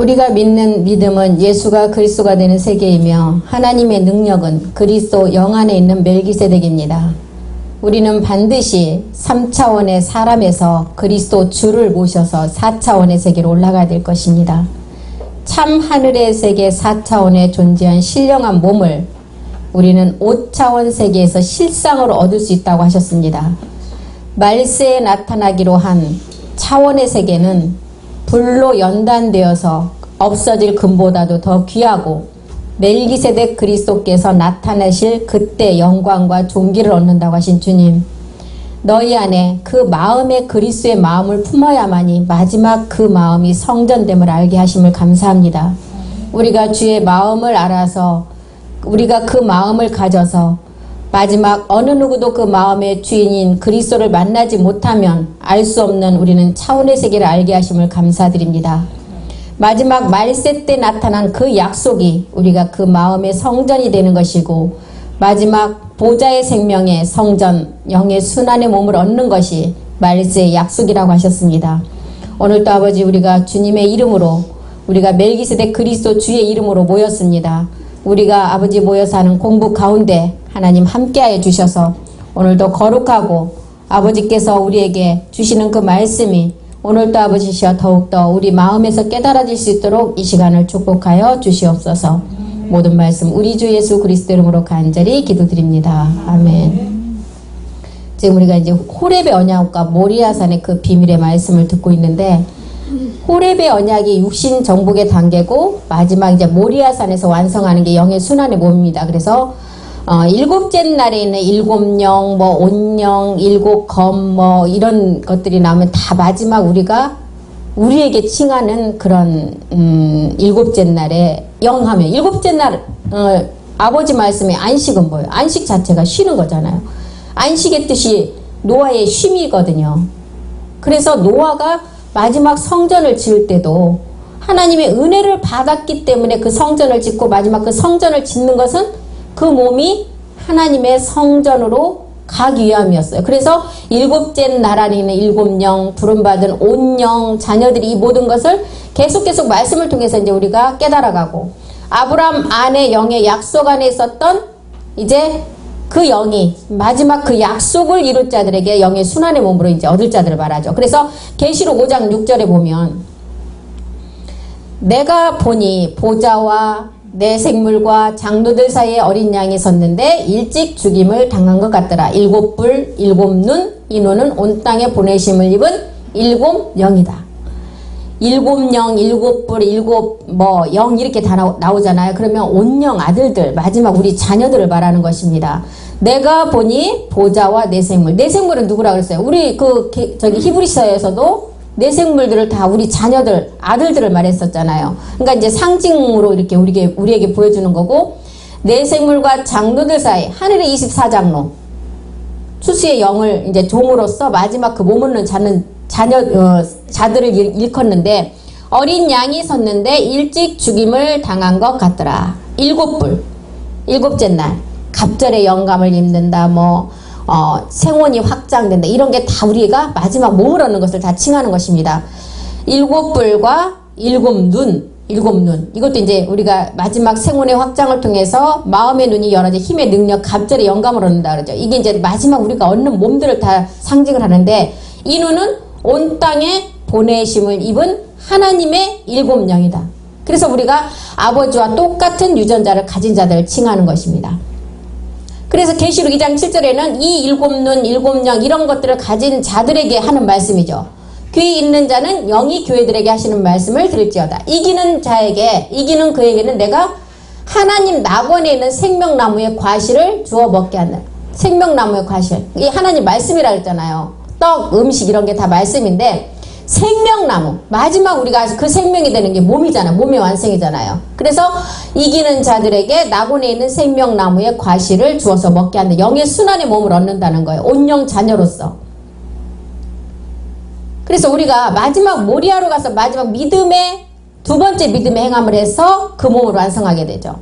우리가 믿는 믿음은 예수가 그리스도가 되는 세계이며 하나님의 능력은 그리스도 영 안에 있는 멜기세덱입니다. 우리는 반드시 3차원의 사람에서 그리스도 주를 모셔서 4차원의 세계로 올라가야 될 것입니다. 참 하늘의 세계 4차원에 존재한 신령한 몸을 우리는 5차원 세계에서 실상으로 얻을 수 있다고 하셨습니다. 말세에 나타나기로 한 차원의 세계는 불로 연단되어서 없어질 금보다도 더 귀하고 멜기세덱 그리스도께서 나타내실 그때 영광과 존귀를 얻는다고 하신 주님, 너희 안에 그 마음의 그리스도의 마음을 품어야만이 마지막 그 마음이 성전됨을 알게 하심을 감사합니다. 우리가 주의 마음을 알아서 우리가 그 마음을 가져서 마지막 어느 누구도 그 마음의 주인인 그리스도를 만나지 못하면 알 수 없는 우리는 차원의 세계를 알게 하심을 감사드립니다. 마지막 말세 때 나타난 그 약속이 우리가 그 마음의 성전이 되는 것이고 마지막 보좌의 생명의 성전, 영의 순환의 몸을 얻는 것이 말세의 약속이라고 하셨습니다. 오늘도 아버지 우리가 주님의 이름으로 우리가 멜기세덱 그리스도 주의 이름으로 모였습니다. 우리가 아버지 모여서 하는 공부 가운데 하나님 함께하여 주셔서 오늘도 거룩하고 아버지께서 우리에게 주시는 그 말씀이 오늘도 아버지시여 더욱더 우리 마음에서 깨달아질 수 있도록 이 시간을 축복하여 주시옵소서. 모든 말씀 우리 주 예수 그리스도 이름으로 간절히 기도드립니다. 아멘. 지금 우리가 이제 호렙의 언약과 모리아산의 그 비밀의 말씀을 듣고 있는데 호렙의 언약이 육신 정복의 단계고 마지막 이제 모리아산에서 완성하는 게 영의 순환의 몸입니다. 그래서 일곱째 날에 있는 일곱 영, 뭐 온영, 일곱 검, 뭐 이런 것들이 나오면 다 마지막 우리가 우리에게 칭하는 그런 일곱째 날에 영하면 일곱째 날 아버지 말씀의 안식은 뭐예요? 안식 자체가 쉬는 거잖아요. 안식의 뜻이 노아의 쉼이거든요. 그래서 노아가 마지막 성전을 지을 때도 하나님의 은혜를 받았기 때문에 그 성전을 짓고 마지막 그 성전을 짓는 것은 그 몸이 하나님의 성전으로 가기 위함이었어요. 그래서 일곱째 날 안에 있는 일곱 영, 부름받은 온 영, 자녀들이 이 모든 것을 계속 말씀을 통해서 이제 우리가 깨달아가고 아브라함 안에 영의 약속 안에 있었던 이제 그 영이 마지막 그 약속을 이룰 자들에게 영의 순환의 몸으로 이제 얻을 자들을 말하죠. 그래서 계시록 5장 6절에 보면 내가 보니 보좌와 내 생물과 장로들 사이에 어린 양이 섰는데 일찍 죽임을 당한 것 같더라. 일곱 뿔, 일곱 눈, 이 눈은 온 땅에 보내심을 입은 일곱 영이다. 일곱 영, 일곱 뿔, 일곱 뭐 영 이렇게 다 나오잖아요. 그러면 온영 아들들, 마지막 우리 자녀들을 말하는 것입니다. 내가 보니 보좌와 내 생물. 내 생물은 누구라 그랬어요? 우리 저기 히브리서에서도 내 생물들을 다 우리 자녀들, 아들들을 말했었잖아요. 그러니까 이제 상징으로 이렇게 우리에게 보여주는 거고, 내 생물과 장로들 사이, 하늘의 24장로, 수수의 영을 이제 종으로서 마지막 그 머무는 자들을 일컫는데, 어린 양이 섰는데 일찍 죽임을 당한 것 같더라. 일곱 뿔, 일곱째 날, 갑절의 영감을 입는다, 생원이 확장된다. 이런 게 다 우리가 마지막 몸을 얻는 것을 다 칭하는 것입니다. 일곱 뿔과 일곱 눈. 이것도 이제 우리가 마지막 생원의 확장을 통해서 마음의 눈이 열어져 힘의 능력, 갑절의 영감을 얻는다 그러죠. 이게 이제 마지막 우리가 얻는 몸들을 다 상징을 하는데 이 눈은 온 땅에 보내심을 입은 하나님의 일곱 영이다. 그래서 우리가 아버지와 똑같은 유전자를 가진 자들을 칭하는 것입니다. 그래서 계시록 2장 7절에는 이 일곱 눈, 일곱 영 이런 것들을 가진 자들에게 하는 말씀이죠. 귀 있는 자는 영이 교회들에게 하시는 말씀을 들을지어다. 이기는 그에게는 내가 하나님 낙원에 있는 생명나무의 과실을 주어 먹게 하는 생명나무의 과실. 이 하나님 말씀이라 했잖아요. 떡, 음식 이런 게 다 말씀인데 생명나무, 마지막 우리가 그 생명이 되는 게 몸이잖아요. 몸의 완성이잖아요. 그래서 이기는 자들에게 낙원에 있는 생명나무의 과실을 주어서 먹게 한다. 영의 순환의 몸을 얻는다는 거예요. 온영 자녀로서. 그래서 우리가 마지막 모리아로 가서 마지막 두 번째 믿음의 행함을 해서 그 몸을 완성하게 되죠.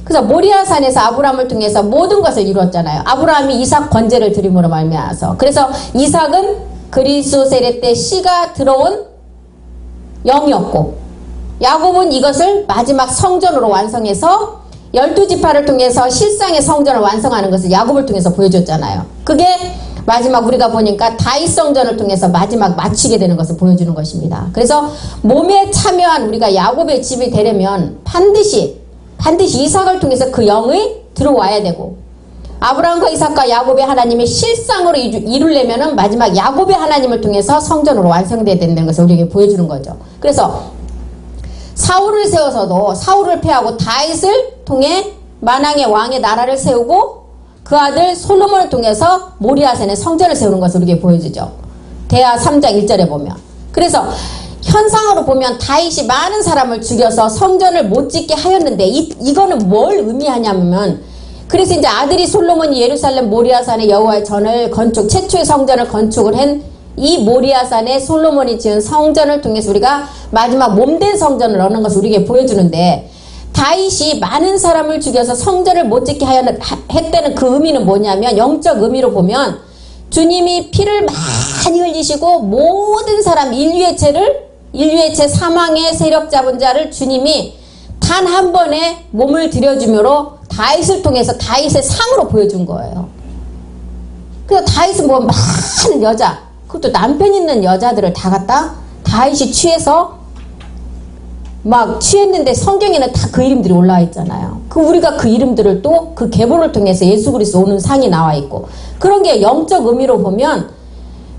그래서 모리아산에서 아브라함을 통해서 모든 것을 이루었잖아요. 아브라함이 이삭 번제를 드림으로 말미암아서. 그래서 이삭은 그리스도 세례 때 씨가 들어온 영이었고 야곱은 이것을 마지막 성전으로 완성해서 12지파를 통해서 실상의 성전을 완성하는 것을 야곱을 통해서 보여줬잖아요. 그게 마지막 우리가 보니까 다윗 성전을 통해서 마지막 마치게 되는 것을 보여주는 것입니다. 그래서 몸에 참여한 우리가 야곱의 집이 되려면 반드시 이삭을 통해서 그 영이 들어와야 되고, 아브라함과 이삭과 야곱의 하나님이 실상으로 이루려면은 마지막 야곱의 하나님을 통해서 성전으로 완성되어야 된다는 것을 우리에게 보여주는 거죠. 그래서 사울을 세워서도 사울을 패하고 다윗을 통해 만왕의 왕의 나라를 세우고 그 아들 솔로몬을 통해서 모리아산에 성전을 세우는 것을 우리에게 보여주죠. 대하 3장 1절에 보면. 그래서 현상으로 보면 다윗이 많은 사람을 죽여서 성전을 못 짓게 하였는데 이거는 뭘 의미하냐면, 그래서 이제 아들이 솔로몬이 예루살렘 모리아산에 여호와의 전을 최초의 성전을 건축을 한 이 모리아산에 솔로몬이 지은 성전을 통해서 우리가 마지막 몸된 성전을 얻는 것을 우리에게 보여주는데, 다윗이 많은 사람을 죽여서 성전을 못 짓게 했다는 그 의미는 뭐냐면, 영적 의미로 보면 주님이 피를 많이 흘리시고 모든 사람 인류의 죄 사망의 세력 잡은 자를 주님이 단 한 번에 몸을 들여주므로 다윗을 통해서 다윗의 상으로 보여준 거예요. 그래서 다윗은 뭐 많은 여자, 그것도 남편 있는 여자들을 다 갖다 다윗이 취해서 막 취했는데 성경에는 다 그 이름들이 올라와 있잖아요. 우리가 그 이름들을 또 그 계보를 통해서 예수 그리스도 오는 상이 나와 있고, 그런 게 영적 의미로 보면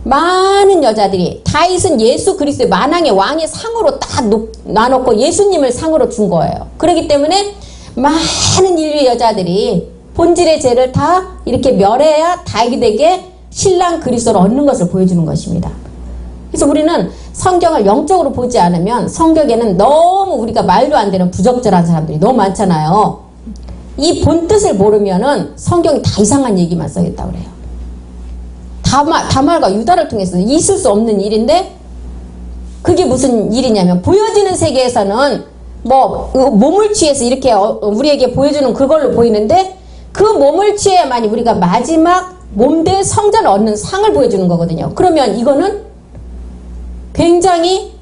많은 여자들이 다윗은 예수 그리스도의 만왕의 왕의 상으로 딱 나눴고 예수님을 상으로 준 거예요. 그렇기 때문에 많은 인류의 여자들이 본질의 죄를 다 이렇게 멸해야 다윗에게 신랑 그리스도를 얻는 것을 보여주는 것입니다. 그래서 우리는 성경을 영적으로 보지 않으면 성경에는 너무 우리가 말도 안 되는 부적절한 사람들이 너무 많잖아요. 이 본뜻을 모르면은 성경이 다 이상한 얘기만 써있다고 그래요. 다말과 유다를 통해서 있을 수 없는 일인데, 그게 무슨 일이냐면, 보여지는 세계에서는 뭐 몸을 취해서 이렇게 우리에게 보여주는 그걸로 보이는데, 그 몸을 취해야만이 우리가 마지막 몸된 성전을 얻는 상을 보여주는 거거든요. 그러면 이거는 굉장히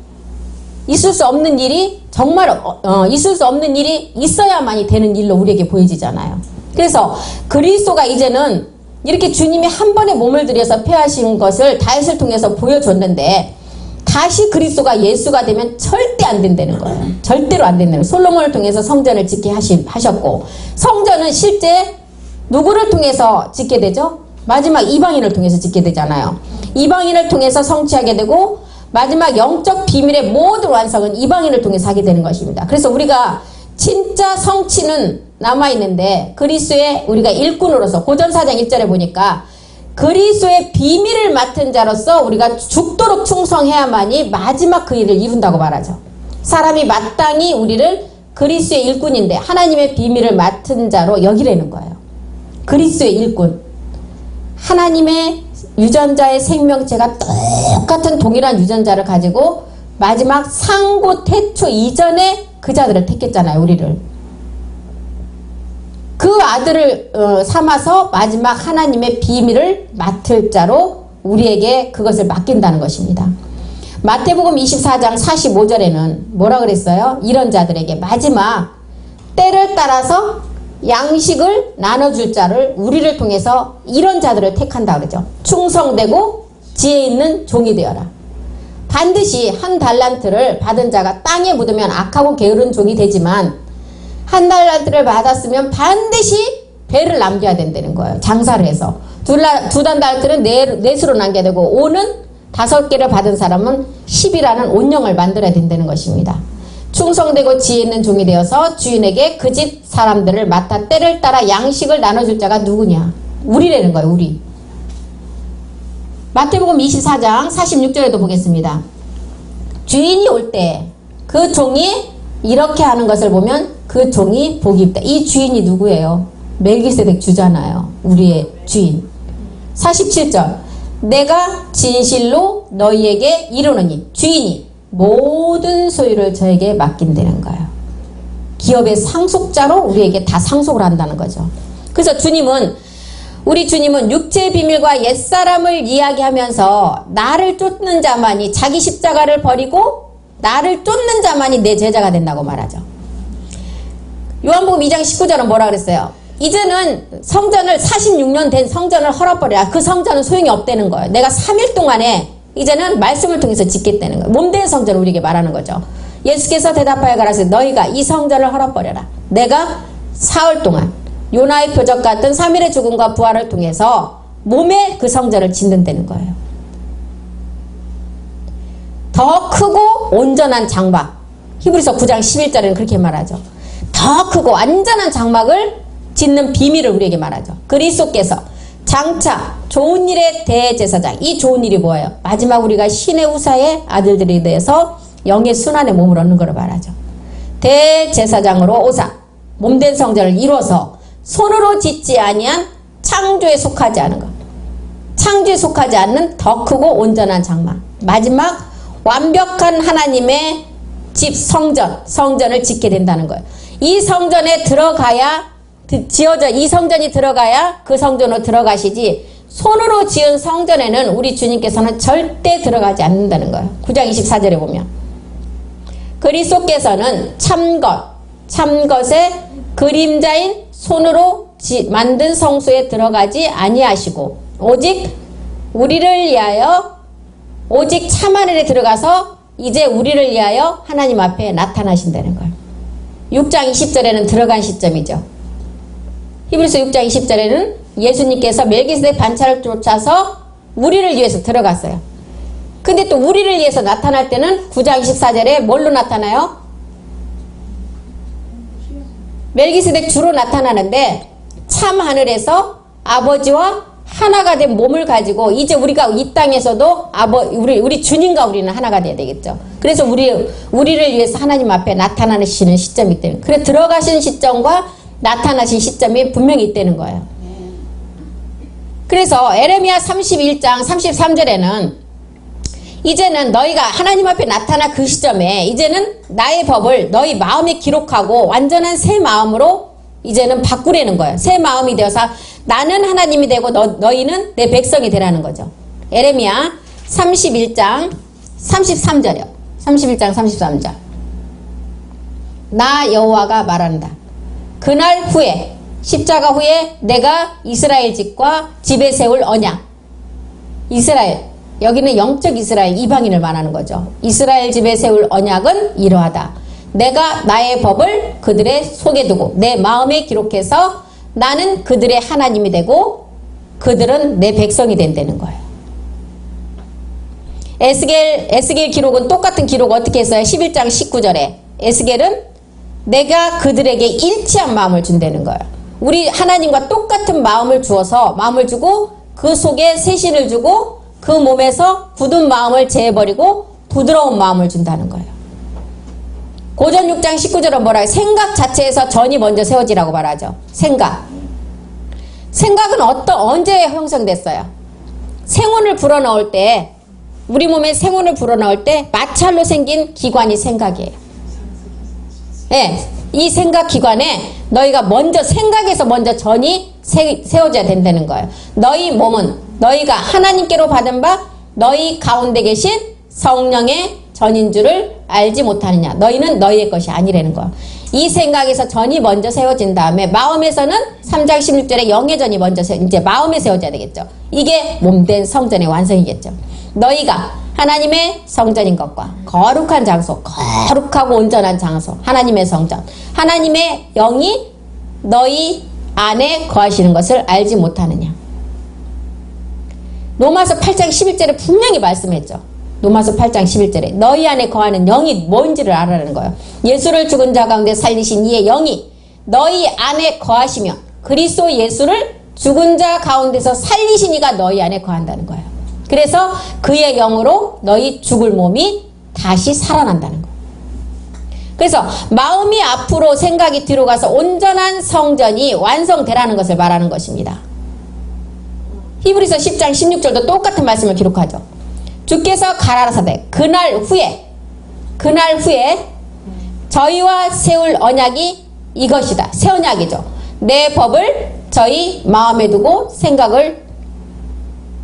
있을 수 없는 일이 정말 있을 수 없는 일이 있어야만이 되는 일로 우리에게 보여지잖아요. 그래서 그리스도가 이제는 이렇게 주님이 한 번에 몸을 들여서 패하신 것을 다윗을 통해서 보여줬는데, 다시 그리스도가 예수가 되면 절대 안 된다는 거예요. 절대로 안 된다는 거예요. 솔로몬을 통해서 성전을 짓게 하셨고, 성전은 실제 누구를 통해서 짓게 되죠? 마지막 이방인을 통해서 짓게 되잖아요. 이방인을 통해서 성취하게 되고, 마지막 영적 비밀의 모든 완성은 이방인을 통해서 하게 되는 것입니다. 그래서 우리가 진짜 성취는 남아있는데, 그리스도의 우리가 일꾼으로서 고전 4장 1절에 보니까 그리스도의 비밀을 맡은 자로서 우리가 죽도록 충성해야만이 마지막 그 일을 이룬다고 말하죠. 사람이 마땅히 우리를 그리스도의 일꾼인데 하나님의 비밀을 맡은 자로 여기라는 거예요. 그리스도의 일꾼. 하나님의 유전자의 생명체가 똑같은 동일한 유전자를 가지고 마지막 상고 태초 이전에 그 자들을 택했잖아요. 우리를. 그 아들을 삼아서 마지막 하나님의 비밀을 맡을 자로 우리에게 그것을 맡긴다는 것입니다. 마태복음 24장 45절에는 뭐라 그랬어요? 이런 자들에게 마지막 때를 따라서 양식을 나눠줄 자를 우리를 통해서 이런 자들을 택한다 그러죠. 충성되고 지혜 있는 종이 되어라. 반드시 한 달란트를 받은 자가 땅에 묻으면 악하고 게으른 종이 되지만, 한 달란트를 받았으면 반드시 배를 남겨야 된다는 거예요. 장사를 해서. 두 달란트는 넷으로 남겨야 되고, 5는 5개를 받은 사람은 10이라는 온영을 만들어야 된다는 것입니다. 충성되고 지혜 있는 종이 되어서 주인에게 그 집 사람들을 맡아 때를 따라 양식을 나눠줄 자가 누구냐? 우리라는 거예요. 우리. 마태복음 24장 46절에도 보겠습니다. 주인이 올 때 그 종이 이렇게 하는 것을 보면 그 종이 복이 있다. 이 주인이 누구예요? 멜기세덱 주잖아요. 우리의 주인. 47절. 내가 진실로 너희에게 이르노니, 주인이 모든 소유를 저에게 맡긴다는 거예요. 기업의 상속자로 우리에게 다 상속을 한다는 거죠. 그래서 우리 주님은 육체의 비밀과 옛사람을 이야기하면서 나를 쫓는 자만이 자기 십자가를 버리고 나를 쫓는 자만이 내 제자가 된다고 말하죠. 요한복음 2장 19절은 뭐라 그랬어요? 이제는 성전을 46년 된 성전을 헐어버리라. 그 성전은 소용이 없다는 거예요. 내가 3일 동안에 이제는 말씀을 통해서 짓겠다는 거예요. 몸된 성전을 우리에게 말하는 거죠. 예수께서 대답하여 가라사대 너희가 이 성전을 헐어버려라. 내가 사흘 동안 요나의 표적 같은 3일의 죽음과 부활을 통해서 몸에 그 성전을 짓는다는 거예요. 더 크고 온전한 장막. 히브리서 9장 11절에는 그렇게 말하죠. 더 크고 완전한 장막을 짓는 비밀을 우리에게 말하죠. 그리스도께서 장차 좋은 일의 대제사장. 이 좋은 일이 뭐예요? 마지막 우리가 신의 후사의 아들들이 돼서 영의 순환의 몸을 얻는 것을 말하죠. 대제사장으로 오사 몸된 성전을 이루어서 손으로 짓지 아니한 창조에 속하지 않은 것. 창조에 속하지 않는 더 크고 온전한 장막. 마지막 완벽한 하나님의 집 성전을 짓게 된다는 거예요. 이 성전에 들어가야 이 성전이 들어가야 그 성전으로 들어가시지 손으로 지은 성전에는 우리 주님께서는 절대 들어가지 않는다는 거예요. 9장 24절에 보면 그리스도께서는 참것의 그림자인 손으로 만든 성소에 들어가지 아니하시고 오직 우리를 위하여 오직 참하늘에 들어가서 이제 우리를 위하여 하나님 앞에 나타나신다는 거예요. 6장 20절에는 들어간 시점이죠. 히브리서 6장 20절에는 예수님께서 멜기세덱 반차를 쫓아서 우리를 위해서 들어갔어요. 근데 또 우리를 위해서 나타날 때는 9장 24절에 뭘로 나타나요? 멜기세덱 주로 나타나는데 참 하늘에서 아버지와 하나가 된 몸을 가지고 이제 우리가 이 땅에서도 우리 주님과 우리는 하나가 돼야 되겠죠. 그래서 우리를 위해서 하나님 앞에 나타나시는 시점이기 때문에 그래 들어가신 시점과 나타나신 시점이 분명히 있다는 거예요. 그래서 에레미야 31장 33절에는 이제는 너희가 하나님 앞에 나타나 그 시점에 이제는 나의 법을 너희 마음에 기록하고 완전한 새 마음으로 이제는 바꾸려는 거예요. 새 마음이 되어서 나는 하나님이 되고 너희는 내 백성이 되라는 거죠. 에레미야 31장 33절이요. 31장 33절. 나 여호와가 말한다. 그날 후에 십자가 후에 내가 이스라엘 집과 집에 세울 언약. 이스라엘 여기는 영적 이스라엘 이방인을 말하는 거죠. 이스라엘 집에 세울 언약은 이러하다. 내가 나의 법을 그들의 속에 두고 내 마음에 기록해서 나는 그들의 하나님이 되고 그들은 내 백성이 된다는 거예요. 에스겔 기록은 똑같은 기록 어떻게 했어요? 11장 19절에 에스겔은 내가 그들에게 일치한 마음을 준다는 거예요. 우리 하나님과 똑같은 마음을 주고 그 속에 새신을 주고 그 몸에서 굳은 마음을 제해버리고 부드러운 마음을 준다는 거예요. 고전 6장 19절은 뭐라 해요? 생각 자체에서 전이 먼저 세워지라고 말하죠. 생각은 언제 형성됐어요? 생혼을 불어넣을 때 우리 몸에 생혼을 불어넣을 때 마찰로 생긴 기관이 생각이에요. 네, 이 생각 기관에 너희가 생각에서 먼저 전이 세워져야 된다는 거예요. 너희 몸은 너희가 하나님께로 받은 바 너희 가운데 계신 성령의 전인 줄을 알지 못하느냐. 너희는 너희의 것이 아니라는 거예요. 이 생각에서 전이 먼저 세워진 다음에 마음에서는 3장 16절에 영의 전이 먼저 이제 마음에 세워져야 되겠죠. 이게 몸된 성전의 완성이겠죠. 너희가 하나님의 성전인 것과 거룩한 장소, 거룩하고 온전한 장소, 하나님의 성전, 하나님의 영이 너희 안에 거하시는 것을 알지 못하느냐. 로마서 8장 11절에 분명히 말씀했죠. 로마서 8장 11절에 너희 안에 거하는 영이 뭔지를 알아라는 거예요. 예수를 죽은 자 가운데 살리신 이의 영이 너희 안에 거하시며 그리스도 예수를 죽은 자 가운데서 살리신 이가 너희 안에 거한다는 거예요. 그래서 그의 영으로 너희 죽을 몸이 다시 살아난다는 거예요. 그래서 마음이 앞으로 생각이 뒤로 가서 온전한 성전이 완성되라는 것을 말하는 것입니다. 히브리서 10장 16절도 똑같은 말씀을 기록하죠. 주께서 가라사대 그날 후에 저희와 세울 언약이 이것이다. 새 언약이죠. 내 법을 저희 마음에 두고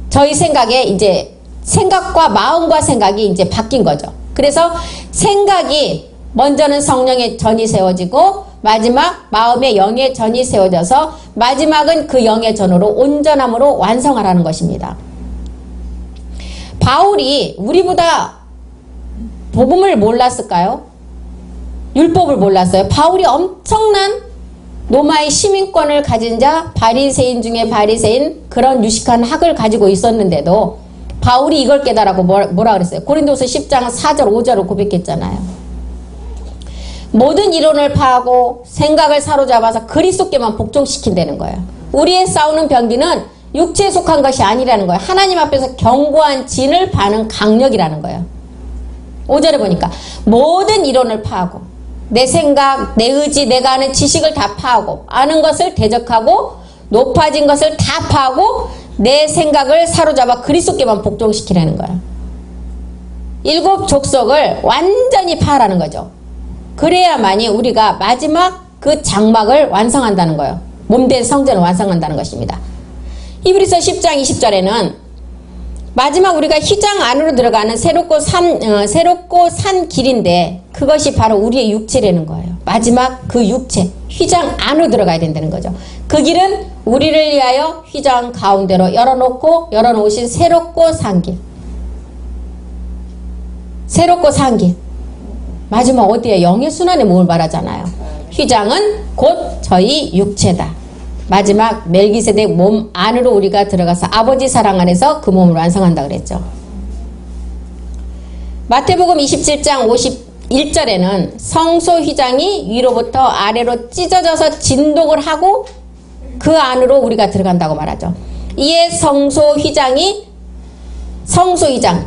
저희 생각에 이제 생각과 마음과 생각이 이제 바뀐 거죠. 그래서 생각이 먼저는 성령의 전이 세워지고 마지막 마음의 영의 전이 세워져서 마지막은 그 영의 전으로 온전함으로 완성하라는 것입니다. 바울이 우리보다 복음을 몰랐을까요? 율법을 몰랐어요. 바울이 엄청난 로마의 시민권을 가진 자, 바리새인 중에 바리새인, 그런 유식한 학을 가지고 있었는데도 바울이 이걸 깨달았고 뭐라 그랬어요? 고린도서 10장 4절 5절을 고백했잖아요. 모든 이론을 파하고 생각을 사로잡아서 그리스도께만 복종시킨다는 거예요. 우리의 싸우는 병기는 육체에 속한 것이 아니라는 거예요. 하나님 앞에서 견고한 진을 파는 강력이라는 거예요. 5절에 보니까 모든 이론을 파하고 내 생각, 내 의지, 내가 아는 지식을 다 파하고 아는 것을 대적하고 높아진 것을 다 파하고 내 생각을 사로잡아 그리스도께만 복종시키라는 거예요. 7 족속을 완전히 파라는 거죠. 그래야만이 우리가 마지막 그 장막을 완성한다는 거예요. 몸된 성전을 완성한다는 것입니다. 히브리서 10장 20절에는 마지막 우리가 휘장 안으로 들어가는 새롭고 산 길인데 그것이 바로 우리의 육체라는 거예요. 마지막 그 육체, 휘장 안으로 들어가야 된다는 거죠. 그 길은 우리를 위하여 휘장 가운데로 열어놓으신 새롭고 산 길. 새롭고 산 길. 마지막 어디에 영의 순환의 몸을 말하잖아요. 휘장은 곧 저희 육체다. 마지막 멜기세덱 몸 안으로 우리가 들어가서 아버지 사랑 안에서 그 몸을 완성한다 그랬죠. 마태복음 27장 51절에는 성소 휘장이 위로부터 아래로 찢어져서 진동을 하고 그 안으로 우리가 들어간다고 말하죠. 이에 성소 휘장,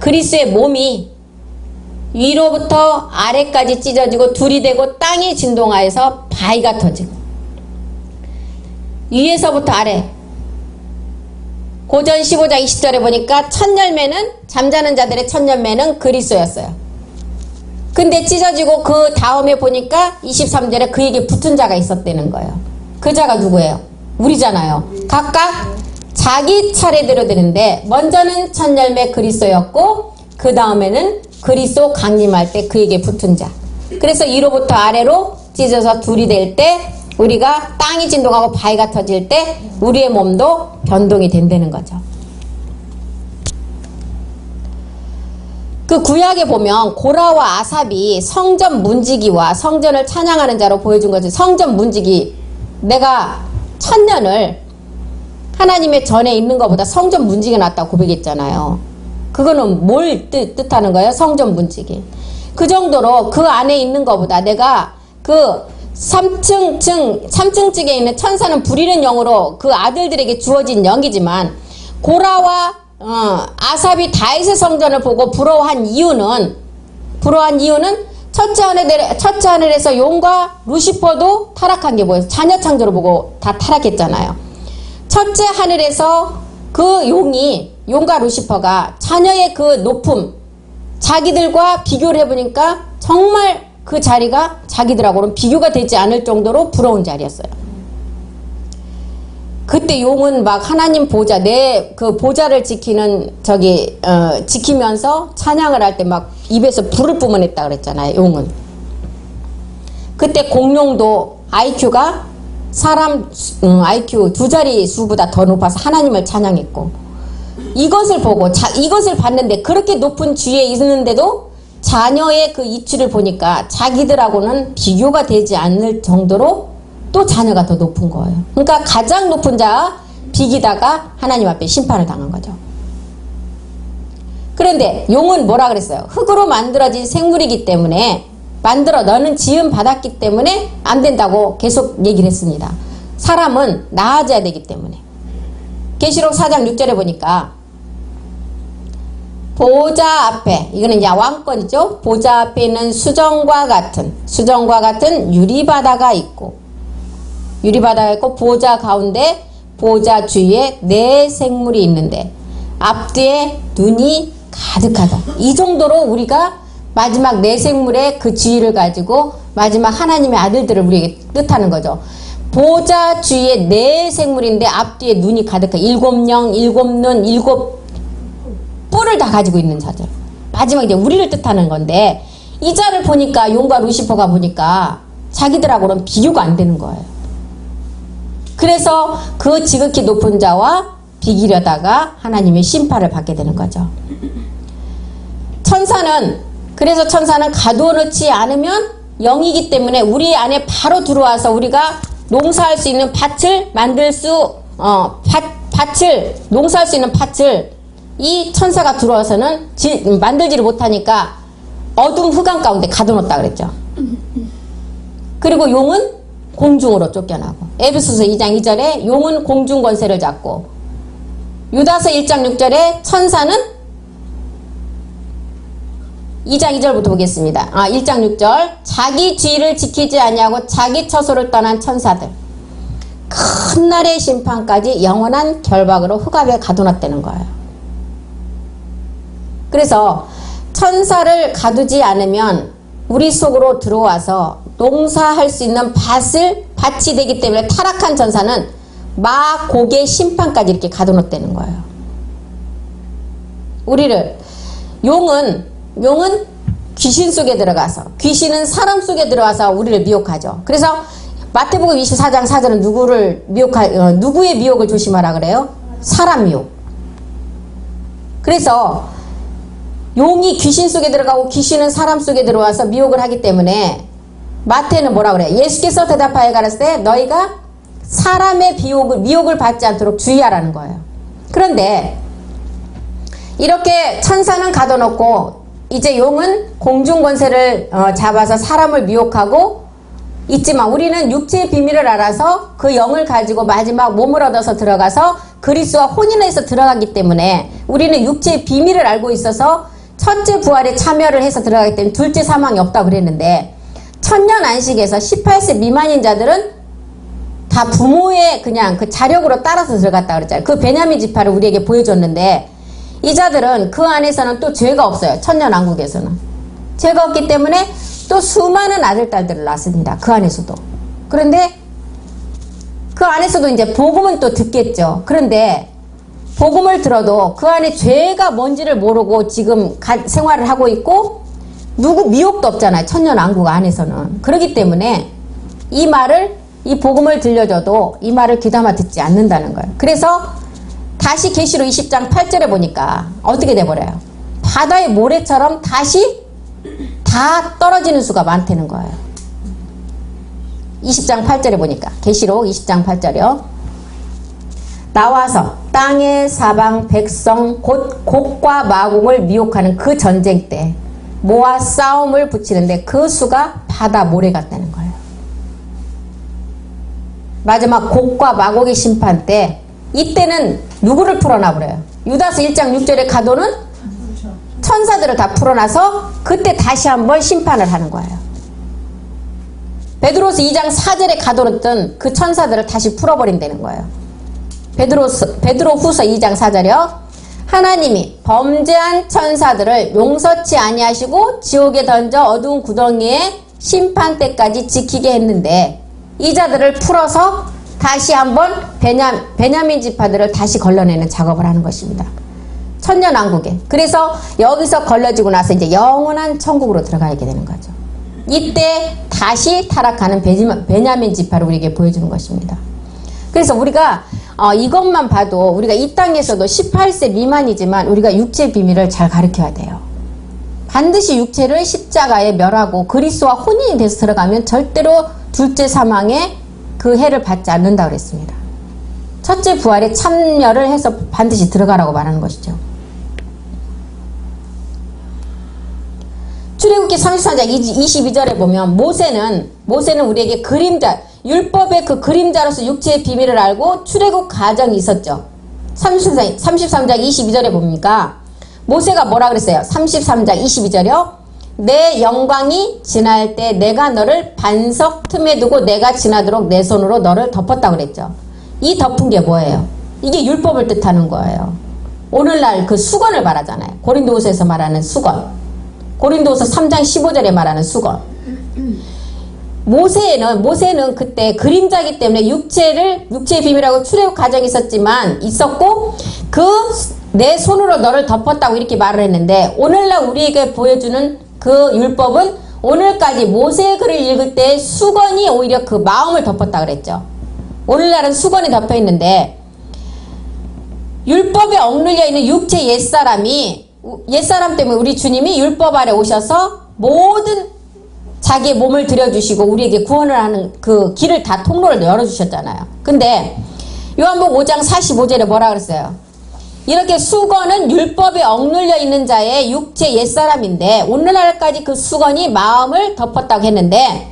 그리스도의 몸이 위로부터 아래까지 찢어지고 둘이 되고 땅이 진동하여서 바위가 터지고 위에서부터 아래. 고전 15장 20절에 보니까 첫 열매는 잠자는 자들의 첫 열매는 그리스도였어요. 근데 찢어지고 그 다음에 보니까 23절에 그에게 붙은 자가 있었다는 거예요. 그 자가 누구예요? 우리잖아요. 각각 자기 차례대로 되는데 먼저는 첫 열매 그리스도였고 그 다음에는 그리스도 강림할 때 그에게 붙은 자. 그래서 위로부터 아래로 찢어서 둘이 될 때 우리가 땅이 진동하고 바위가 터질 때 우리의 몸도 변동이 된다는 거죠. 그 구약에 보면 고라와 아삽이 성전 문지기와 성전을 찬양하는 자로 보여준 거죠. 성전 문지기, 내가 천년을 하나님의 전에 있는 것보다 성전 문지기가 낫다고 고백했잖아요. 그거는 뭘 뜻하는 거예요? 성전 문지기. 그 정도로 그 안에 있는 것보다 내가 그 3층 쪽에 있는 천사는 부리는 영으로 그 아들들에게 주어진 영이지만 고라와 아삽이 다윗의 성전을 보고 부러워한 이유는 첫째 하늘에서 용과 루시퍼도 타락한 게 뭐예요? 자녀 창조를 보고 다 타락했잖아요. 첫째 하늘에서 그 용과 루시퍼가 자녀의 그 높음, 자기들과 비교를 해보니까 정말 그 자리가 자기들하고는 비교가 되지 않을 정도로 부러운 자리였어요. 그때 용은 막 하나님 보좌, 내 그 보좌를 지키면서 찬양을 할 때 막 입에서 불을 뿜어냈다 그랬잖아요, 용은. 그때 공룡도 IQ가 사람 IQ 2자리 수보다 더 높아서 하나님을 찬양했고, 이것을 보고, 이것을 봤는데 그렇게 높은 지위에 있는데도 자녀의 그 이치를 보니까 자기들하고는 비교가 되지 않을 정도로 또 자녀가 더 높은 거예요. 그러니까 가장 높은 자와 비기다가 하나님 앞에 심판을 당한 거죠. 그런데 용은 뭐라 그랬어요? 흙으로 만들어진 생물이기 때문에 너는 지음 받았기 때문에 안 된다고 계속 얘기를 했습니다. 사람은 나아져야 되기 때문에. 계시록 4장 6절에 보니까 보좌 앞에, 이거는 이제 왕권이죠. 보좌 앞에 있는 수정과 같은 유리바다가 있고, 보좌 가운데 보좌 주위에 네 생물이 있는데 앞뒤에 눈이 가득하다. 이 정도로 우리가 마지막 네 생물의 그 지위를 가지고 마지막 하나님의 아들들을 우리에게 뜻하는 거죠. 보좌 주위에 네 생물인데 앞뒤에 눈이 가득하. 7 영, 7 눈, 7 뿔을 다 가지고 있는 자들. 마지막 이제 우리를 뜻하는 건데 이 자를 보니까 용과 루시퍼가 보니까 자기들하고는 비교가 안 되는 거예요. 그래서 그 지극히 높은 자와 비기려다가 하나님의 심판을 받게 되는 거죠. 그래서 천사는 가두어 놓지 않으면 영이기 때문에 우리 안에 바로 들어와서 우리가 농사할 수 있는 밭을 농사할 수 있는 밭을 이 천사가 들어와서는 만들지를 못하니까 어둠 흑암 가운데 가둬놓았다 그랬죠. 그리고 용은 공중으로 쫓겨나고 에베소서 2장 2절에 용은 공중 권세를 잡고 유다서 1장 6절에 천사는 2장 2절부터 보겠습니다. 1장 6절 자기 지위를 지키지 아니하고 자기 처소를 떠난 천사들 큰 날의 심판까지 영원한 결박으로 흑암에 가둬놨다는 거예요. 그래서 천사를 가두지 않으면 우리 속으로 들어와서 농사할 수 있는 밭이 되기 때문에 타락한 천사는 마곡의 심판까지 이렇게 가둬놓았다는 거예요. 용은 귀신 속에 들어가서 귀신은 사람 속에 들어와서 우리를 미혹하죠. 그래서 마태복음 24장 4절은 누구의 미혹을 조심하라 그래요? 사람 미혹. 그래서 용이 귀신 속에 들어가고 귀신은 사람 속에 들어와서 미혹을 하기 때문에 마태는 뭐라 그래요? 예수께서 대답하여 가라사대 너희가 사람의 미혹을 받지 않도록 주의하라는 거예요. 그런데 이렇게 천사는 가둬놓고 이제 용은 공중 권세를 잡아서 사람을 미혹하고 있지만 우리는 육체의 비밀을 알아서 그 영을 가지고 마지막 몸을 얻어서 들어가서 그리스도와 혼인해서 들어가기 때문에 우리는 육체의 비밀을 알고 있어서 첫째 부활에 참여를 해서 들어가기 때문에 둘째 사망이 없다고 그랬는데 천년 안식에서 18세 미만인 자들은 다 부모의 그냥 그 자력으로 따라서 들어갔다 그랬잖아요. 그 베냐민 지파를 우리에게 보여줬는데 이 자들은 그 안에서는 또 죄가 없어요. 천년왕국에서는 죄가 없기 때문에 또 수많은 아들 딸들을 낳습니다. 그 안에서도. 그런데 그 안에서도 이제 복음은 또 듣겠죠. 그런데 복음을 들어도 그 안에 죄가 뭔지를 모르고 지금 생활을 하고 있고 누구 미혹도 없잖아요. 천년왕국 안에서는. 그렇기 때문에 이 복음을 들려줘도 이 말을 귀담아 듣지 않는다는 거예요. 그래서 다시 계시록 20장 8절에 보니까 어떻게 돼버려요? 바다의 모래처럼 다시 다 떨어지는 수가 많다는 거예요. 20장 8절에 보니까 계시록 20장 8절이요. 나와서 땅의 사방 백성 곧 곡과 마곡을 미혹하는 그 전쟁 때 모아 싸움을 붙이는데 그 수가 바다 모래 같다는 거예요. 마지막 곡과 마곡의 심판 때 이때는 누구를 풀어놔버려요? 유다서 1장 6절에 가도는 천사들을 다 풀어놔서 그때 다시 한번 심판을 하는 거예요. 베드로서 2장 4절에 가둬놨던 그 천사들을 다시 풀어버린다는 거예요. 베드로 후서 2장 4절이요. 하나님이 범죄한 천사들을 용서치 아니하시고 지옥에 던져 어두운 구덩이에 심판 때까지 지키게 했는데 이 자들을 풀어서 다시 한번 베냐민 지파들을 다시 걸러내는 작업을 하는 것입니다. 천년왕국에. 그래서 여기서 걸러지고 나서 이제 영원한 천국으로 들어가게 되는 거죠. 이때 다시 타락하는 베냐민 지파를 우리에게 보여주는 것입니다. 그래서 우리가 이것만 봐도 우리가 이 땅에서도 18세 미만이지만 우리가 육체의 비밀을 잘 가르쳐야 돼요. 반드시 육체를 십자가에 멸하고 그리스도와 혼인이 돼서 들어가면 절대로 둘째 사망에 그 해를 받지 않는다고 그랬습니다. 첫째 부활에 참여를 해서 반드시 들어가라고 말하는 것이죠. 출애굽기 33장 22절에 보면 모세는 우리에게 그림자, 율법의 그 그림자로서 육체의 비밀을 알고 출애굽 과정이 있었죠. 33장 22절에 봅니까? 모세가 뭐라 그랬어요? 33장 22절이요. 내 영광이 지날 때 내가 너를 반석 틈에 두고 내가 지나도록 내 손으로 너를 덮었다고 그랬죠. 이 덮은 게 뭐예요? 이게 율법을 뜻하는 거예요. 오늘날 그 수건을 말하잖아요. 고린도후서에서 말하는 수건. 고린도후서 3장 15절에 말하는 수건. 모세는 그때 그림자이기 때문에 육체의 비밀하고 출애굽 과정이 있었고 그 내 손으로 너를 덮었다고 이렇게 말을 했는데, 오늘날 우리에게 보여주는 그 율법은 오늘까지 모세의 글을 읽을 때 수건이 오히려 그 마음을 덮었다 그랬죠. 오늘날은 수건이 덮여 있는데, 율법에 억눌려 있는 육체 옛사람 때문에 우리 주님이 율법 아래 오셔서 모든 자기의 몸을 들여주시고 우리에게 구원을 하는 그 길을 다 통로를 열어주셨잖아요. 근데 요한복음 5장 45절에 뭐라 그랬어요? 이렇게 수건은 율법에 억눌려 있는 자의 육체 옛사람인데 오늘날까지 그 수건이 마음을 덮었다고 했는데,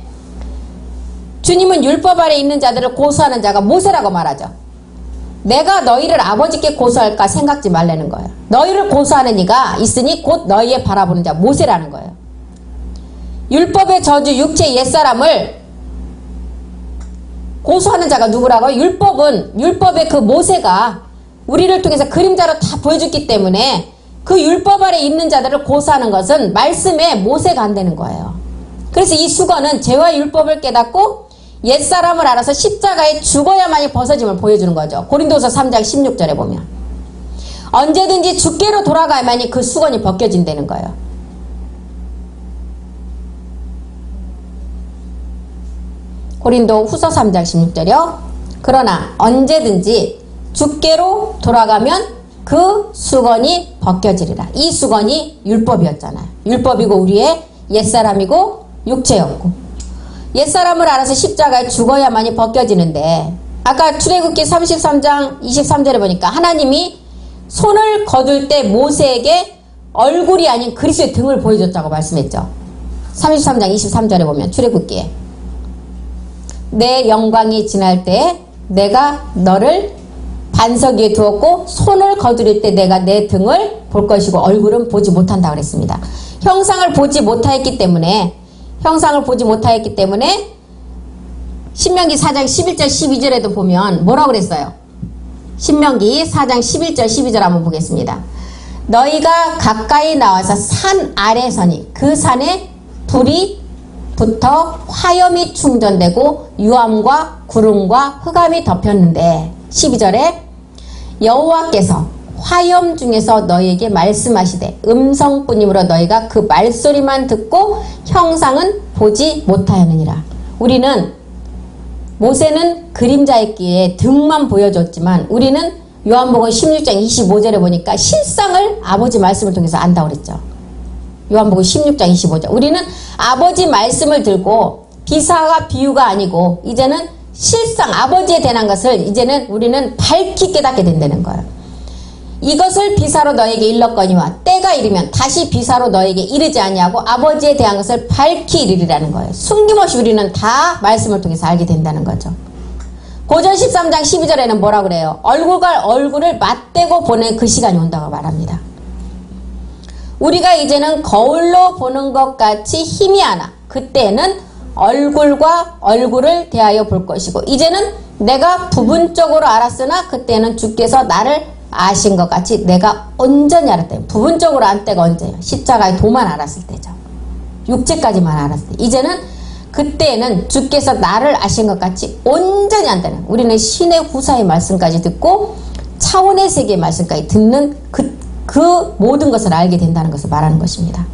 주님은 율법 아래 있는 자들을 고소하는 자가 모세라고 말하죠. 내가 너희를 아버지께 고소할까 생각지 말라는 거예요. 너희를 고소하는 이가 있으니 곧 너희의 바라보는 자 모세라는 거예요. 율법의 저주 육체 옛사람을 고소하는 자가 누구라고요? 율법의 그 모세가 우리를 통해서 그림자로 다 보여줬기 때문에 그 율법 아래 있는 자들을 고소하는 것은 말씀에 모세가 안 되는 거예요. 그래서 이 수건은 죄와 율법을 깨닫고 옛사람을 알아서 십자가에 죽어야만이 벗어짐을 보여주는 거죠. 고린도서 3장 16절에 보면 언제든지 주께로 돌아가야만이 그 수건이 벗겨진다는 거예요. 고린도 후서 3장 16절이요. 그러나 언제든지 주께로 돌아가면 그 수건이 벗겨지리라. 이 수건이 율법이었잖아요. 율법이고 우리의 옛사람이고 육체였고, 옛사람을 알아서 십자가에 죽어야만이 벗겨지는데, 아까 출애굽기 33장 23절에 보니까 하나님이 손을 거둘 때 모세에게 얼굴이 아닌 그리스도의 등을 보여줬다고 말씀했죠. 33장 23절에 보면 출애굽기에 내 영광이 지날 때 내가 너를 반석 위에 두었고 손을 거두릴 때 내가 내 등을 볼 것이고 얼굴은 보지 못한다 그랬습니다. 형상을 보지 못하였기 때문에 신명기 4장 11절 12절에도 보면 뭐라고 그랬어요? 신명기 4장 11절 12절 한번 보겠습니다. 너희가 가까이 나와서 산 아래 서니 그 산에 불이 붙어 화염이 충전되고 유암과 구름과 흑암이 덮였는데, 12절에 여호와께서 화염 중에서 너희에게 말씀하시되 음성뿐이므로 너희가 그 말소리만 듣고 형상은 보지 못하였느니라. 우리는 모세는 그림자였기에 등만 보여줬지만 우리는 요한복음 16장 25절에 보니까 실상을 아버지 말씀을 통해서 안다고 그랬죠. 요한복음 16장 25절. 우리는 아버지 말씀을 들고 비사와 비유가 아니고 이제는 실상 아버지에 대한 것을 이제는 우리는 밝히 깨닫게 된다는 거예요. 이것을 비사로 너에게 일렀거니와 때가 이르면 다시 비사로 너에게 이르지 아니하고 아버지에 대한 것을 밝히 이르리라는 거예요. 숨김없이 우리는 다 말씀을 통해서 알게 된다는 거죠. 고전 13장 12절에는 뭐라 그래요? 얼굴과 얼굴을 맞대고 보는 그 시간이 온다고 말합니다. 우리가 이제는 거울로 보는 것 같이 희미하나 그때는 얼굴과 얼굴을 대하여 볼 것이고, 이제는 내가 부분적으로 알았으나 그때는 주께서 나를 아신 것 같이 내가 온전히 알았다. 부분적으로 안 때가 언제예요? 십자가의 도만 알았을 때죠. 육체까지만 알았을 때. 이제는 그때는 주께서 나를 아신 것 같이 온전히 안다는, 우리는 신의 후사의 말씀까지 듣고 차원의 세계의 말씀까지 듣는 그 모든 것을 알게 된다는 것을 말하는 것입니다.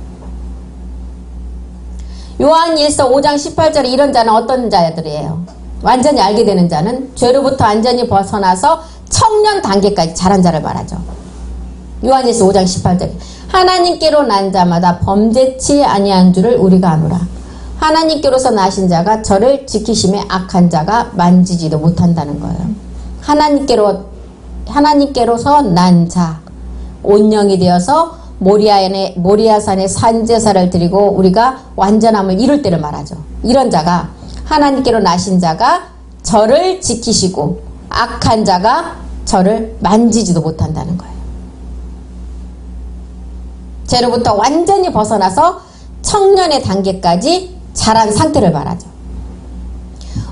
요한일서 5장 18절에 이런 자는 어떤 자들이에요? 완전히 알게 되는 자는 죄로부터 완전히 벗어나서 청년 단계까지 자란 자를 말하죠. 요한일서 5장 18절에 하나님께로 난 자마다 범죄치 아니한 줄을 우리가 아노라. 하나님께로서 나신 자가 저를 지키심에 악한 자가 만지지도 못한다는 거예요. 하나님께로서 난 자, 온영이 되어서 모리아산에 산제사를 드리고 우리가 완전함을 이룰 때를 말하죠. 이런 자가, 하나님께로 나신 자가 저를 지키시고 악한 자가 저를 만지지도 못한다는 거예요. 죄로부터 완전히 벗어나서 청년의 단계까지 자란 상태를 말하죠.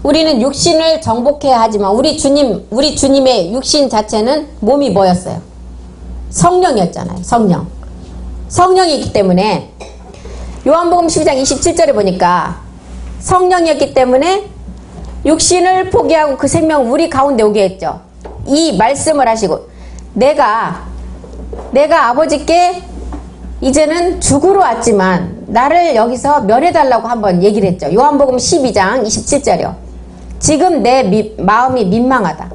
우리는 육신을 정복해야 하지만 우리 주님의 육신 자체는 몸이 뭐였어요? 성령이었잖아요. 성령이기 때문에 요한복음 12장 27절에 보니까 성령이었기 때문에 육신을 포기하고 그 생명을 우리 가운데 오게 했죠. 이 말씀을 하시고 내가 내가 아버지께 이제는 죽으러 왔지만 나를 여기서 멸해달라고 한번 얘기를 했죠. 요한복음 12장 27절이요. 지금 내 마음이 민망하다.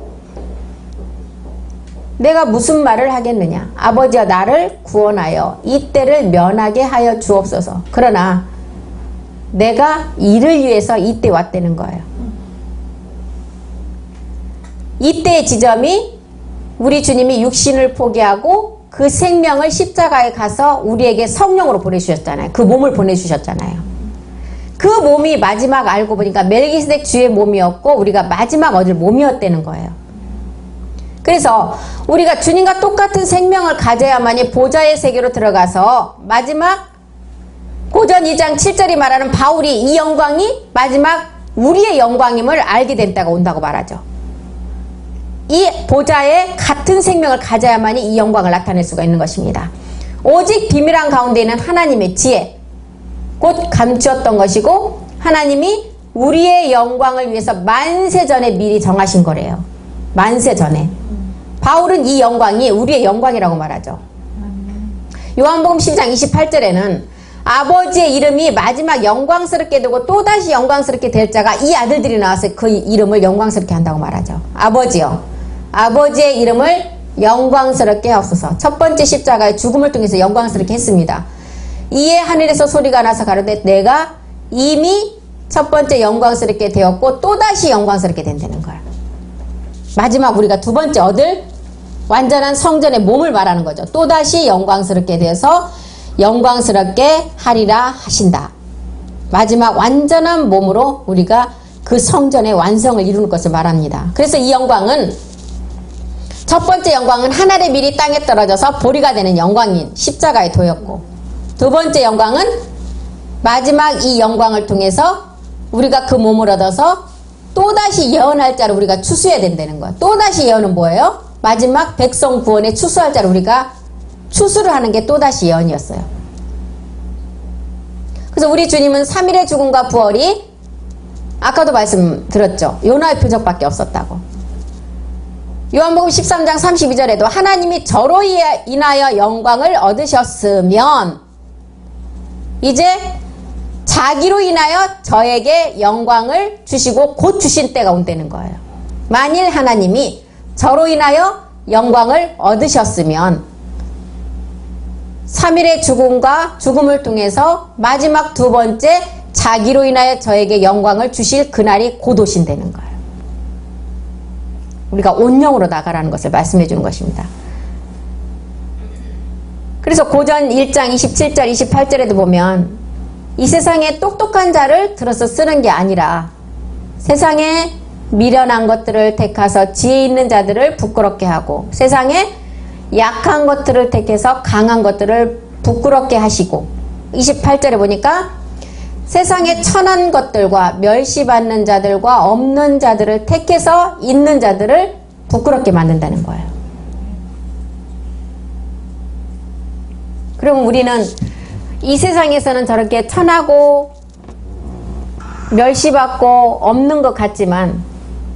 내가 무슨 말을 하겠느냐. 아버지여 나를 구원하여 이 때를 면하게 하여 주옵소서. 그러나 내가 이를 위해서 이때 왔다는 거예요. 이때의 지점이 우리 주님이 육신을 포기하고 그 생명을 십자가에 가서 우리에게 성령으로 보내주셨잖아요. 그 몸을 보내주셨잖아요. 그 몸이 마지막 알고 보니까 멜기세덱 주의 몸이었고 우리가 마지막 얻을 몸이었다는 거예요. 그래서 우리가 주님과 똑같은 생명을 가져야만이 보좌의 세계로 들어가서 마지막 고전 2장 7절이 말하는 바울이 이 영광이 마지막 우리의 영광임을 알게 된 때가 온다고 말하죠. 이 보좌에 같은 생명을 가져야만이 이 영광을 나타낼 수가 있는 것입니다. 오직 비밀한 가운데 있는 하나님의 지혜, 곧 감추었던 것이고 하나님이 우리의 영광을 위해서 만세 전에 미리 정하신 거래요. 만세 전에. 바울은 이 영광이 우리의 영광이라고 말하죠. 요한복음 10장 28절에는 아버지의 이름이 마지막 영광스럽게 되고 또다시 영광스럽게 될 자가 이 아들들이 나와서 그 이름을 영광스럽게 한다고 말하죠. 아버지요. 아버지의 이름을 영광스럽게 하옵소서. 첫 번째 십자가의 죽음을 통해서 영광스럽게 했습니다. 이에 하늘에서 소리가 나서 가로되 내가 이미 첫 번째 영광스럽게 되었고 또다시 영광스럽게 된다는 거야. 마지막 우리가 두 번째 얻을 완전한 성전의 몸을 말하는 거죠. 또다시 영광스럽게 되어서 영광스럽게 하리라 하신다. 마지막 완전한 몸으로 우리가 그 성전의 완성을 이루는 것을 말합니다. 그래서 이 영광은 첫 번째 영광은 하늘의 밀이 땅에 떨어져서 보리가 되는 영광인 십자가의 도였고 두 번째 영광은 마지막 이 영광을 통해서 우리가 그 몸을 얻어서 또다시 예언할 자를 우리가 추수해야 된다는 거예요. 또다시 예언은 뭐예요? 마지막 백성 구원에 추수할 자를 우리가 추수를 하는 게 또다시 예언이었어요. 그래서 우리 주님은 3일의 죽음과 부활이 아까도 말씀드렸죠. 요나의 표적밖에 없었다고. 요한복음 13장 32절에도 하나님이 저로 인하여 영광을 얻으셨으면 이제 자기로 인하여 저에게 영광을 주시고 곧 주신 때가 온다는 거예요. 만일 하나님이 저로 인하여 영광을 얻으셨으면 3일의 죽음과 죽음을 통해서 마지막 두 번째 자기로 인하여 저에게 영광을 주실 그날이 곧 오신다는 거예요. 우리가 온영으로 나가라는 것을 말씀해 주는 것입니다. 그래서 고전 1장 27절 28절에도 보면 이 세상에 똑똑한 자를 들어서 쓰는 게 아니라 세상에 미련한 것들을 택해서 지혜 있는 자들을 부끄럽게 하고 세상에 약한 것들을 택해서 강한 것들을 부끄럽게 하시고 28절에 보니까 세상에 천한 것들과 멸시받는 자들과 없는 자들을 택해서 있는 자들을 부끄럽게 만든다는 거예요. 그럼 우리는 이 세상에서는 저렇게 천하고 멸시받고 없는 것 같지만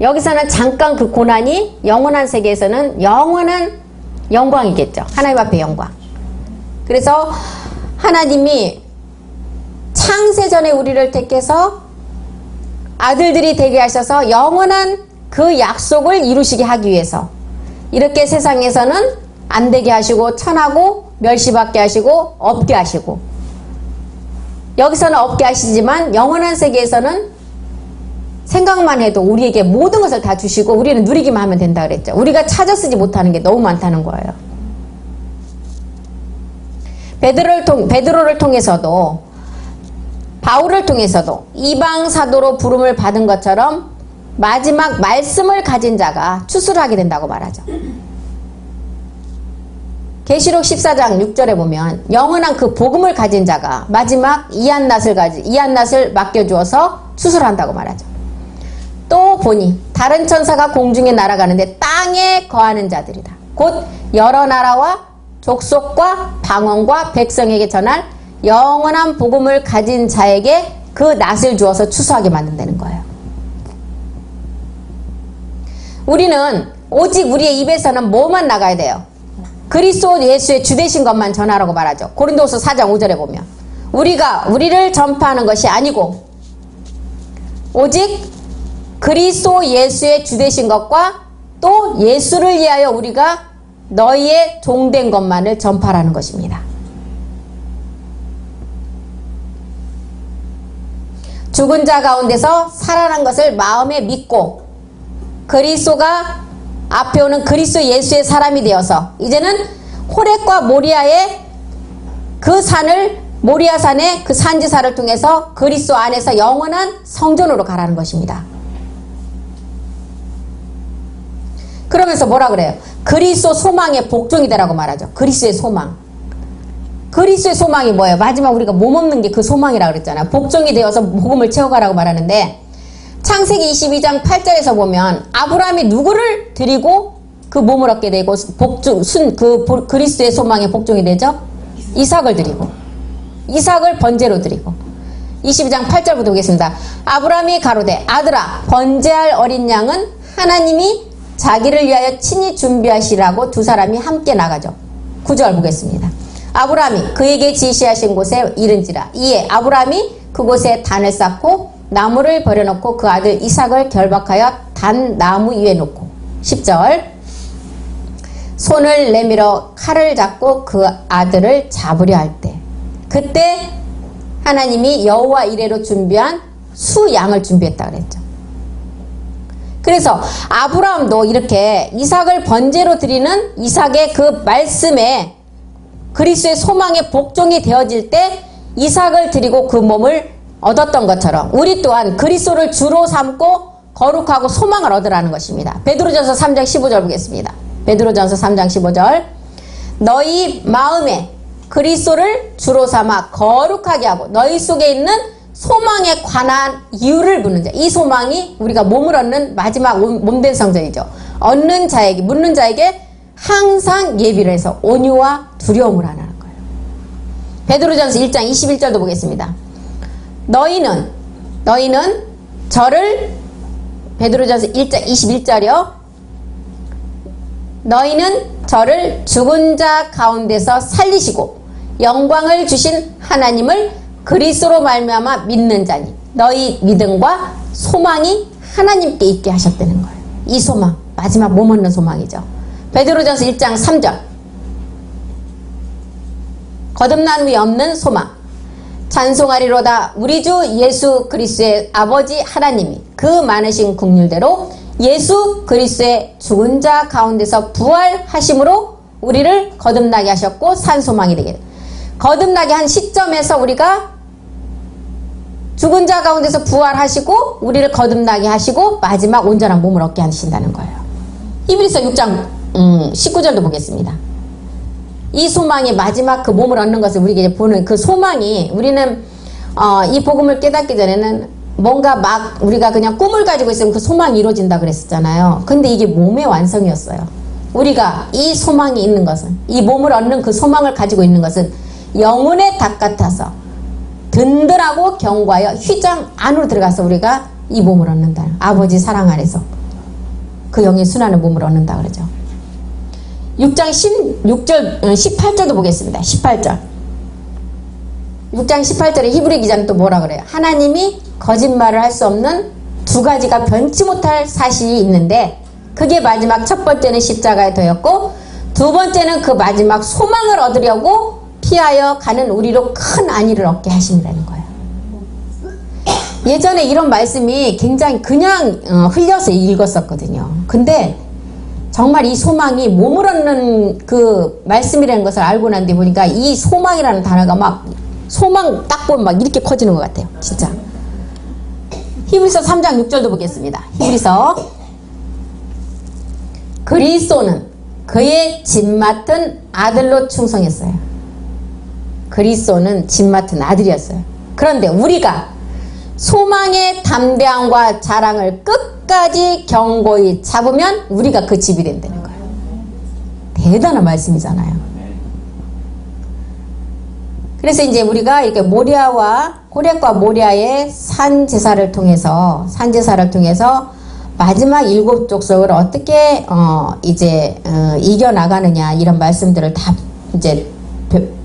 여기서는 잠깐 그 고난이 영원한 세계에서는 영원한 영광이겠죠. 하나님 앞의 영광. 그래서 하나님이 창세전에 우리를 택해서 아들들이 되게 하셔서 영원한 그 약속을 이루시게 하기 위해서 이렇게 세상에서는 안 되게 하시고 천하고 멸시받게 하시고 없게 하시고 여기서는 없게 하시지만 영원한 세계에서는 생각만 해도 우리에게 모든 것을 다 주시고 우리는 누리기만 하면 된다 그랬죠. 우리가 찾아 쓰지 못하는 게 너무 많다는 거예요. 베드로를 통해서도 바울을 통해서도 이방 사도로 부름을 받은 것처럼 마지막 말씀을 가진 자가 추수를 하게 된다고 말하죠. 계시록 14장 6절에 보면 영원한 그 복음을 가진 자가 마지막 이한낫을 맡겨주어서 추수를 한다고 말하죠. 또 보니 다른 천사가 공중에 날아가는데 땅에 거하는 자들이다. 곧 여러 나라와 족속과 방언과 백성에게 전할 영원한 복음을 가진 자에게 그 낫을 주어서 추수하게 만든다는 거예요. 우리는 오직 우리의 입에서는 뭐만 나가야 돼요? 그리스도 예수의 주되신 것만 전하라고 말하죠. 고린도서 4장 5절에 보면 우리를 전파하는 것이 아니고 오직 그리스도 예수의 주되신 것과 또 예수를 위하여 우리가 너희의 종된 것만을 전파하는 것입니다. 죽은 자 가운데서 살아난 것을 마음에 믿고 그리스도가 앞에 오는 그리스도 예수의 사람이 되어서 이제는 호렙과 모리아의 그 산을 모리아 산의 그 산지사를 통해서 그리스도 안에서 영원한 성전으로 가라는 것입니다. 그러면서 뭐라 그래요? 그리스도 소망의 복종이 되라고 말하죠. 그리스도의 소망. 그리스도의 소망이 뭐예요? 마지막 우리가 몸 없는 게 그 소망이라고 그랬잖아요. 복종이 되어서 복음을 채워가라고 말하는데 창세기 22장 8절에서 보면 아브라함이 누구를 드리고 그 몸을 얻게 되고 그리스도의 소망의 복종이 되죠? 이삭을 드리고 이삭을 번제로 드리고 22장 8절부터 보겠습니다. 아브라함이 가로되 아들아 번제할 어린 양은 하나님이 자기를 위하여 친히 준비하시라고 두 사람이 함께 나가죠. 9절 보겠습니다. 아브라함이 그에게 지시하신 곳에 이른지라 이에 아브라함이 그곳에 단을 쌓고 나무를 버려놓고 그 아들 이삭을 결박하여 단 나무 위에 놓고 10절 손을 내밀어 칼을 잡고 그 아들을 잡으려 할 때 그때 하나님이 여호와 이레로 준비한 수양을 준비했다 그랬죠. 그래서 아브라함도 이렇게 이삭을 번제로 드리는 이삭의 그 말씀에 그리스도의 소망의 복종이 되어질 때 이삭을 드리고 그 몸을 얻었던 것처럼 우리 또한 그리스도를 주로 삼고 거룩하고 소망을 얻으라는 것입니다. 베드로전서 3장 15절 보겠습니다. 베드로전서 3장 15절 너희 마음에 그리스도를 주로 삼아 거룩하게 하고 너희 속에 있는 소망에 관한 이유를 묻는 자. 이 소망이 우리가 몸을 얻는 마지막 몸된 성전이죠. 얻는 자에게 묻는 자에게 항상 예비를 해서 온유와 두려움을 하는 거예요. 베드로전서 1장 21절도 보겠습니다. 너희는 저를 베드로전서 1장 21절이요. 너희는 저를 죽은 자 가운데서 살리시고 영광을 주신 하나님을 그리스도로 말미암아 믿는 자니 너희 믿음과 소망이 하나님께 있게 하셨다는 거예요. 이 소망 마지막 몸 얻는 소망이죠. 베드로전서 1장 3절 거듭남이 없는 소망 찬송하리로다 우리 주 예수 그리스도의 아버지 하나님이 그 많으신 긍휼대로 예수 그리스도의 죽은 자 가운데서 부활하심으로 우리를 거듭나게 하셨고 산 소망이 되게 거듭나게 한 시점에서 우리가 죽은 자 가운데서 부활하시고 우리를 거듭나게 하시고 마지막 온전한 몸을 얻게 하신다는 거예요. 히브리서 6장 19절도 보겠습니다. 이 소망이 마지막 그 몸을 얻는 것을 우리가 보는 그 소망이 우리는 이 복음을 깨닫기 전에는 뭔가 막 우리가 그냥 꿈을 가지고 있으면 그 소망이 이루어진다 그랬었잖아요. 근데 이게 몸의 완성이었어요. 우리가 이 소망이 있는 것은 이 몸을 얻는 그 소망을 가지고 있는 것은 영혼의 닭 같아서 든든하고 견고하여 휘장 안으로 들어가서 우리가 이 몸을 얻는다. 아버지 사랑 안에서 그 영의 순환의 몸을 얻는다 그러죠. 6장 18절도 보겠습니다. 18절 6장 18절에 히브리 기자는 또 뭐라 그래요? 하나님이 거짓말을 할 수 없는 두 가지가 변치 못할 사실이 있는데 그게 마지막 첫 번째는 십자가에 더였고 두 번째는 그 마지막 소망을 얻으려고 피하여 가는 우리로 큰 안위를 얻게 하신다는 거예요. 예전에 이런 말씀이 굉장히 그냥 흘려서 읽었었거든요. 근데 정말 이 소망이 몸을 얻는 그 말씀이라는 것을 알고 난 뒤 보니까 이 소망이라는 단어가 막 소망 딱 보면 막 이렇게 커지는 것 같아요. 진짜. 히브리서 3장 6절도 보겠습니다. 히브리서 그리스도는 그의 집 맡은 아들로 충성했어요. 그리스도는 집 맡은 아들이었어요. 그런데 우리가 소망의 담대함과 자랑을 끝까지 견고히 잡으면 우리가 그 집이 된다는 거예요. 대단한 말씀이잖아요. 그래서 이제 우리가 이렇게 호렙과 모리아의 산제사를 통해서 마지막 7 족속을 어떻게 이겨나가느냐 이런 말씀들을 다 이제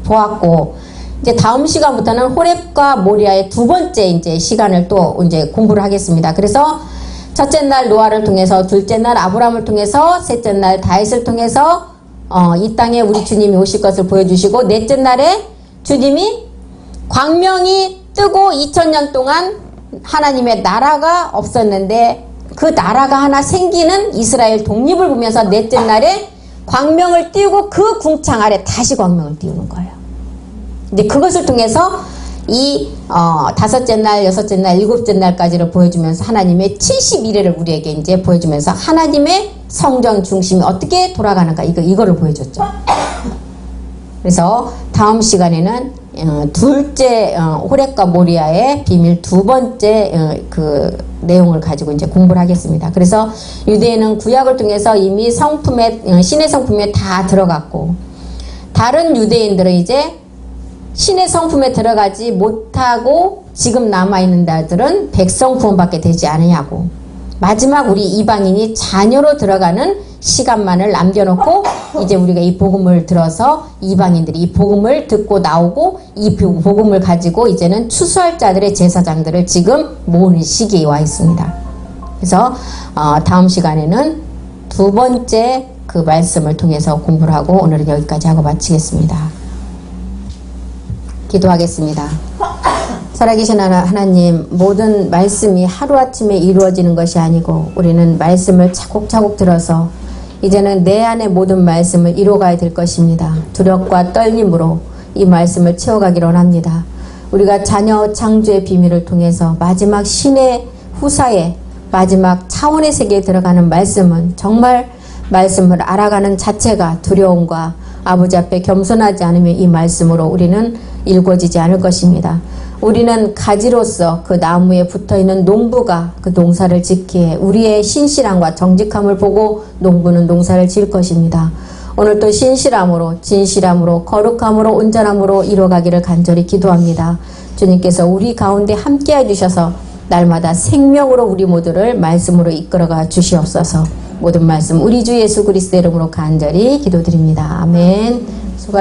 보았고, 이제 다음 시간부터는 호렙과 모리아의 2번째 이제 시간을 또 이제 공부를 하겠습니다. 그래서 첫째 날 노아를 통해서, 둘째 날 아브라함을 통해서, 셋째 날 다윗을 통해서 이 땅에 우리 주님이 오실 것을 보여주시고, 넷째 날에 주님이 광명이 뜨고 2000년 동안 하나님의 나라가 없었는데 그 나라가 하나 생기는 이스라엘 독립을 보면서 넷째 날에 광명을 띄우고 그 궁창 아래 다시 광명을 띄우는 거예요. 근데 그것을 통해서 이 5째 날, 6째 날, 7째 날까지를 보여주면서 하나님의 71회를 우리에게 이제 보여주면서 하나님의 성전 중심이 어떻게 돌아가는가 이거를 보여줬죠. 그래서 다음 시간에는 둘째 호렙과 모리아의 비밀 2번째 그 내용을 가지고 이제 공부를 하겠습니다. 그래서 유대인은 구약을 통해서 이미 성품에 신의 성품에 다 들어갔고, 다른 유대인들은 이제 신의 성품에 들어가지 못하고 지금 남아있는 자들은 백성 구원받게 되지 않으냐고, 마지막 우리 이방인이 자녀로 들어가는 시간만을 남겨놓고 이제 우리가 이 복음을 들어서 이방인들이 이 복음을 듣고 나오고 이 복음을 가지고 이제는 추수할 자들의 제사장들을 지금 모으는 시기에 와 있습니다. 그래서 다음 시간에는 2번째 그 말씀을 통해서 공부를 하고 오늘은 여기까지 하고 마치겠습니다. 기도하겠습니다. 살아계신 하나님, 모든 말씀이 하루아침에 이루어지는 것이 아니고 우리는 말씀을 차곡차곡 들어서 이제는 내 안의 모든 말씀을 이루어가야 될 것입니다. 두렵과 떨림으로 이 말씀을 채워가기를 원합니다. 우리가 자녀 창조의 비밀을 통해서 마지막 신의 후사의 마지막 차원의 세계에 들어가는 말씀은 정말 말씀을 알아가는 자체가 두려움과 아버지 앞에 겸손하지 않으면 이 말씀으로 우리는 일궈지지 않을 것입니다. 우리는 가지로서 그 나무에 붙어있는 농부가 그 농사를 짓기에 우리의 신실함과 정직함을 보고 농부는 농사를 지을 것입니다. 오늘도 신실함으로, 진실함으로, 거룩함으로, 온전함으로 이뤄가기를 간절히 기도합니다. 주님께서 우리 가운데 함께해 주셔서 날마다 생명으로 우리 모두를 말씀으로 이끌어가 주시옵소서. 모든 말씀 우리 주 예수 그리스도의 이름으로 간절히 기도드립니다. 아멘. 수고하셨습니다.